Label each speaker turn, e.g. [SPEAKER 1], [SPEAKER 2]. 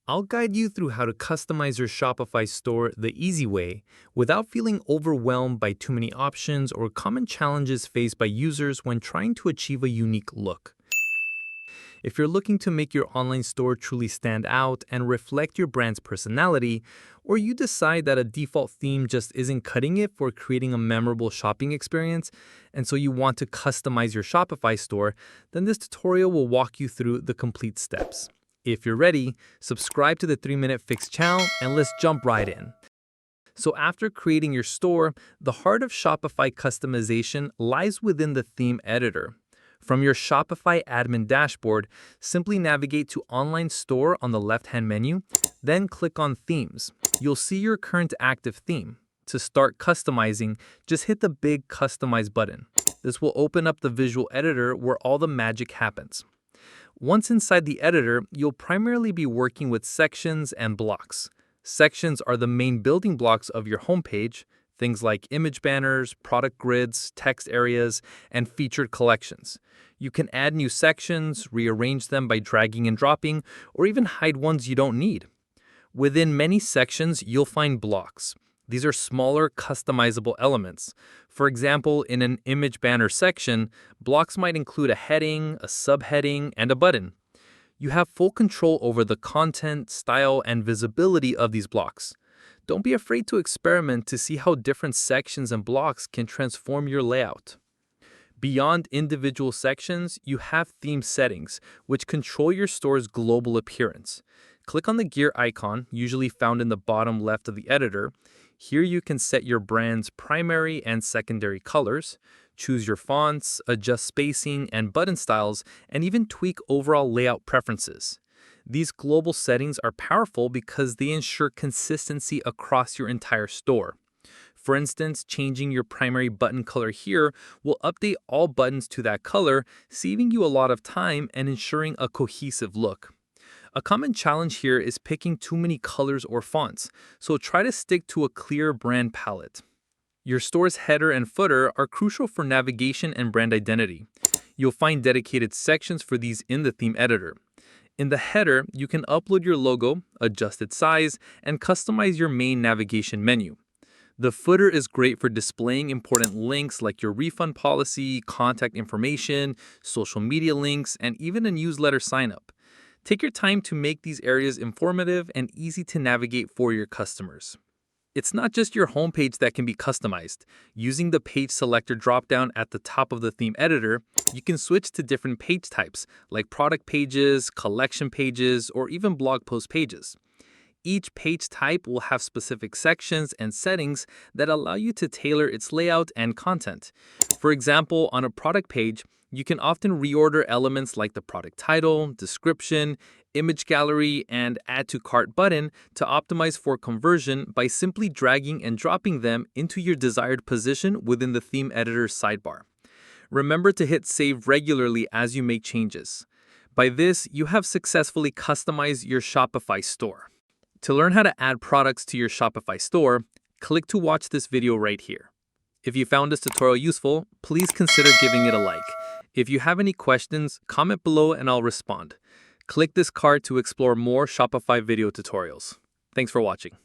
[SPEAKER 1] I'll guide you through how to customize your Shopify store the easy way without feeling overwhelmed by too many options or common challenges faced by users when trying to achieve a unique look. If you're looking to make your online store truly stand out and reflect your brand's personality, or you decide that a default theme just isn't cutting it for creating a memorable shopping experience, and so you want to customize your Shopify store, then this tutorial will walk you through the complete steps. If you're ready, subscribe to the 3-Minute Fix channel and let's jump right in. So after creating your store, the heart of Shopify customization lies within the theme editor. From your Shopify admin dashboard, simply navigate to Online Store on the left-hand menu, then click on Themes. You'll see your current active theme. To start customizing, just hit the big Customize button. This will open up the visual editor where all the magic happens. Once inside the editor, you'll primarily be working with sections and blocks. Sections are the main building blocks of your homepage, things like image banners, product grids, text areas, and featured collections. You can add new sections, rearrange them by dragging and dropping, or even hide ones you don't need. Within many sections, you'll find blocks. These are smaller, customizable elements. For example, in an image banner section, blocks might include a heading, a subheading, and a button. You have full control over the content, style, and visibility of these blocks. Don't be afraid to experiment to see how different sections and blocks can transform your layout. Beyond individual sections, you have theme settings, which control your store's global appearance. Click on the gear icon, usually found in the bottom left of the editor. Here you can set your brand's primary and secondary colors, choose your fonts, adjust spacing and button styles, and even tweak overall layout preferences. These global settings are powerful because they ensure consistency across your entire store. For instance, changing your primary button color here will update all buttons to that color, saving you a lot of time and ensuring a cohesive look. A common challenge here is picking too many colors or fonts, so try to stick to a clear brand palette. Your store's header and footer are crucial for navigation and brand identity. You'll find dedicated sections for these in the theme editor. In the header, you can upload your logo, adjust its size, and customize your main navigation menu. The footer is great for displaying important links like your refund policy, contact information, social media links, and even a newsletter signup. Take your time to make these areas informative and easy to navigate for your customers. It's not just your homepage that can be customized. Using the Page Selector dropdown at the top of the theme editor, you can switch to different page types like product pages, collection pages, or even blog post pages. Each page type will have specific sections and settings that allow you to tailor its layout and content. For example, on a product page, you can often reorder elements like the product title, description, image gallery, and add to cart button to optimize for conversion by simply dragging and dropping them into your desired position within the theme editor's sidebar. Remember to hit save regularly as you make changes. By this, you have successfully customized your Shopify store. To learn how to add products to your Shopify store, click to watch this video right here. If you found this tutorial useful, please consider giving it a like. If you have any questions, comment below and I'll respond. Click this card to explore more Shopify video tutorials. Thanks for watching.